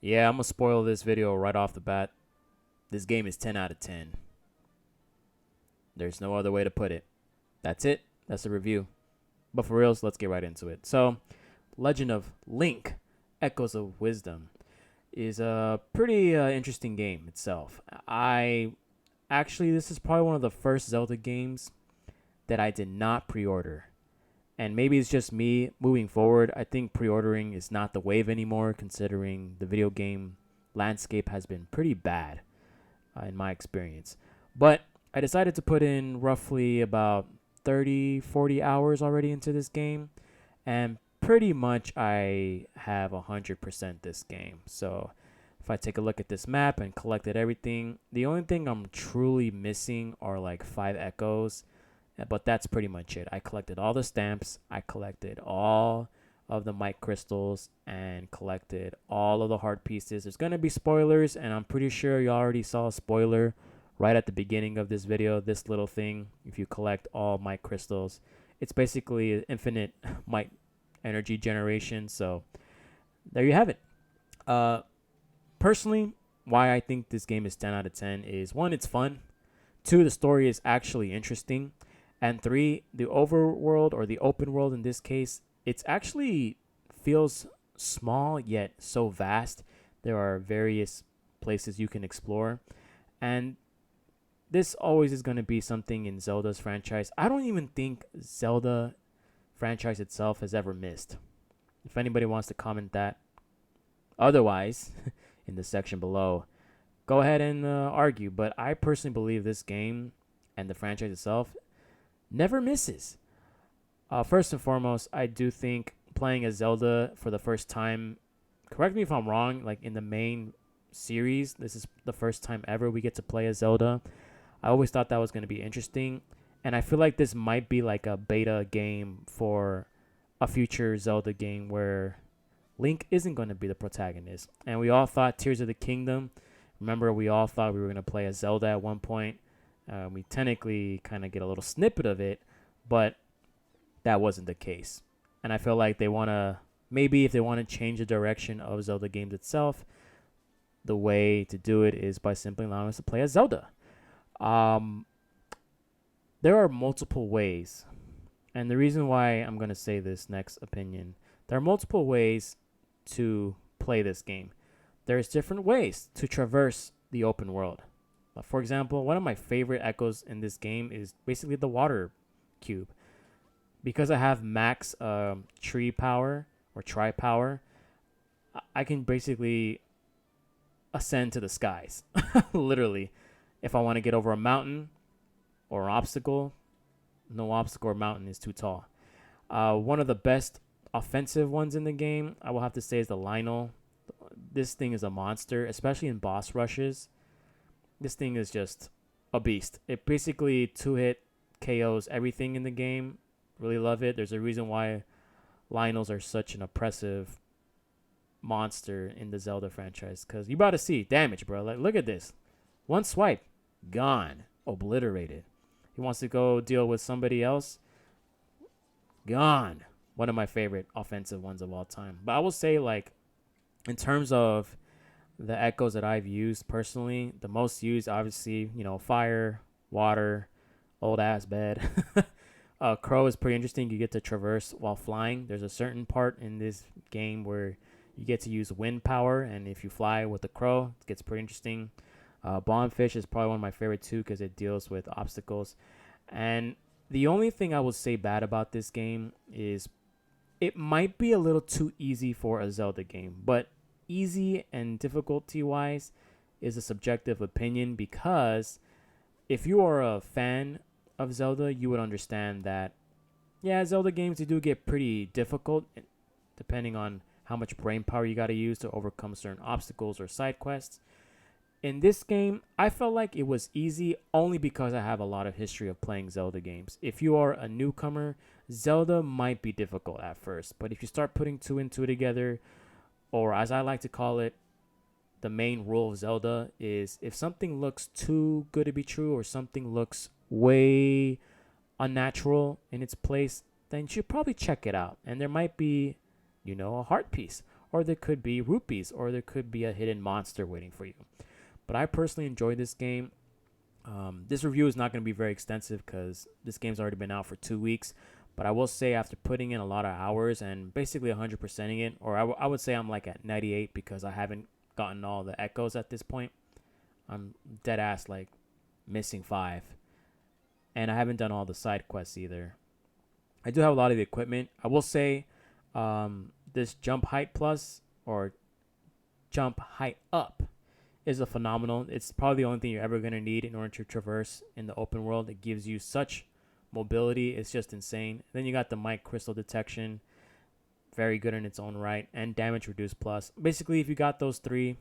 Yeah, I'm gonna spoil this video right off the bat. This game is 10 out of 10. There's no other way to put it. That's it. That's the review. But for reals, let's get right into it. So, Legend of Link Echoes of Wisdom is a pretty interesting game itself. This is probably one of the first Zelda games that I did not pre order. And maybe it's just me moving forward. I think pre ordering is not the wave anymore, considering the video game landscape has been pretty bad in my experience. But I decided to put in roughly about 30, 40 hours already into this game. And pretty much I have 100% this game. So if I take a look at this map and collected everything, the only thing I'm truly missing are like 5 echoes. But that's pretty much it. I collected all the stamps. I collected all of the mic crystals and collected all of the heart pieces. There's going to be spoilers, and I'm pretty sure you already saw a spoiler right at the beginning of this video. This little thing, if you collect all mic crystals, it's basically infinite mic energy generation. So there you have it. Uh, Personally, why I think this game is 10 out of 10 is one, it's fun. Two, the story is actually interesting. And three, the overworld or the open world in this case, it's actually feels small yet so vast. There are various places you can explore. And this always is going to be something in Zelda's franchise. I don't even think Zelda franchise itself has ever missed. If anybody wants to comment that otherwise in the section below, go ahead and argue. But I personally believe this game and the franchise itself never misses. First and foremost, I do think playing as Zelda for the first time, correct me if I'm wrong, like in the main series, this is the first time ever we get to play as Zelda. I always thought that was going to be interesting. And I feel like this might be like a beta game for a future Zelda game where Link isn't going to be the protagonist. And we all thought Tears of the Kingdom. Remember, we all thought we were going to play as Zelda at one point. We technically kind of get a little snippet of it, but that wasn't the case. And I feel like they want to, maybe if they want to change the direction of Zelda games itself, the way to do it is by simply allowing us to play as Zelda. Um, there are multiple ways, and the reason why I'm going to say this next opinion, there are multiple ways to play this game. There's different ways to traverse the open world. For example, one of my favorite echoes in this game is basically the water cube. Because I have max tree power or tri power, I can basically ascend to the skies. Literally. If I want to get over a mountain or an obstacle, no obstacle or mountain is too tall. One of the best offensive ones in the game, I will have to say, is the Lionel. This thing is a monster, especially in boss rushes. This thing is just a beast. It basically two-hit KOs everything in the game. Really love it. There's a reason why Lionels are such an oppressive monster in the Zelda franchise. Because you about to see damage, bro. Like, look at this. One swipe, gone. Obliterated. He wants to go deal with somebody else. Gone. One of my favorite offensive ones of all time. But I will say, like, in terms of the echoes that I've used personally, the most used, obviously, fire, water, old ass bed. Crow is pretty interesting. You get to traverse while flying. There's a certain part in this game where you get to use wind power, and if you fly with the crow, it gets pretty interesting. Bombfish is probably one of my favorite too because it deals with obstacles. And the only thing I would say bad about this game is it might be a little too easy for a Zelda game, but easy and difficulty wise is a subjective opinion because if you are a fan of Zelda, you would understand that, yeah, Zelda games, they do get pretty difficult depending on how much brain power you got to use to overcome certain obstacles or side quests. In this game, I felt like it was easy only because I have a lot of history of playing Zelda games. If you are a newcomer, Zelda might be difficult at first, but if you start putting two and two together, or as I like to call it, the main rule of Zelda is if something looks too good to be true or something looks way unnatural in its place, then you should probably check it out. And there might be, a heart piece or there could be rupees, or there could be a hidden monster waiting for you. But I personally enjoyed this game. This review is not going to be very extensive because this game's already been out for 2 weeks. But I will say, after putting in a lot of hours and basically 100%ing it, or I would say I'm like at 98 because I haven't gotten all the echoes at this point. I'm dead ass like missing 5. And I haven't done all the side quests either. I do have a lot of the equipment. I will say this jump height plus or jump height up is a phenomenal. It's probably the only thing you're ever going to need in order to traverse in the open world. It gives you such mobility. It's just insane. Then you got the mic crystal detection. Very good in its own right. And damage reduce plus. Basically, if you got those 3,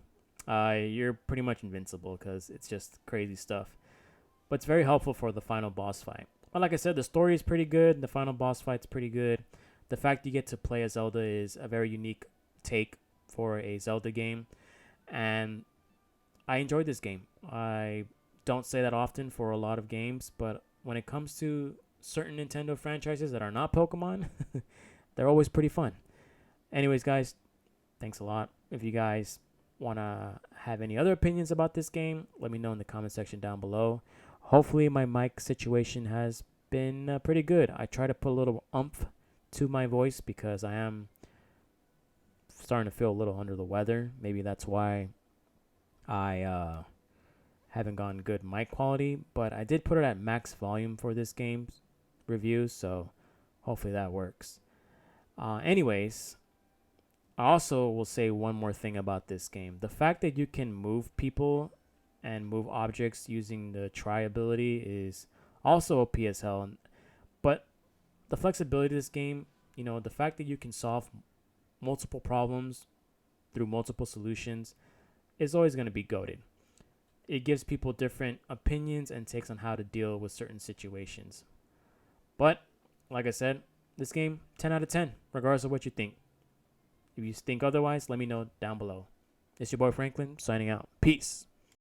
you're pretty much invincible because it's just crazy stuff. But it's very helpful for the final boss fight. But like I said, the story is pretty good. The final boss fight's pretty good. The fact you get to play as Zelda is a very unique take for a Zelda game. And I enjoyed this game. I don't say that often for a lot of games, but when it comes to certain Nintendo franchises that are not Pokemon, they're always pretty fun. Anyways, guys, thanks a lot. If you guys want to have any other opinions about this game, let me know in the comment section down below. Hopefully my mic situation has been pretty good. I try to put a little oomph to my voice because I am starting to feel a little under the weather. Maybe that's why I haven't gotten good mic quality, but I did put it at max volume for this game's review, so hopefully that works. Anyways, I also will say one more thing about this game. The fact that you can move people and move objects using the try ability is also OP as hell. But the flexibility of this game, the fact that you can solve multiple problems through multiple solutions is always going to be goated. It gives people different opinions and takes on how to deal with certain situations. But, like I said, this game, 10 out of 10, regardless of what you think. If you think otherwise, let me know down below. It's your boy Franklin, signing out. Peace.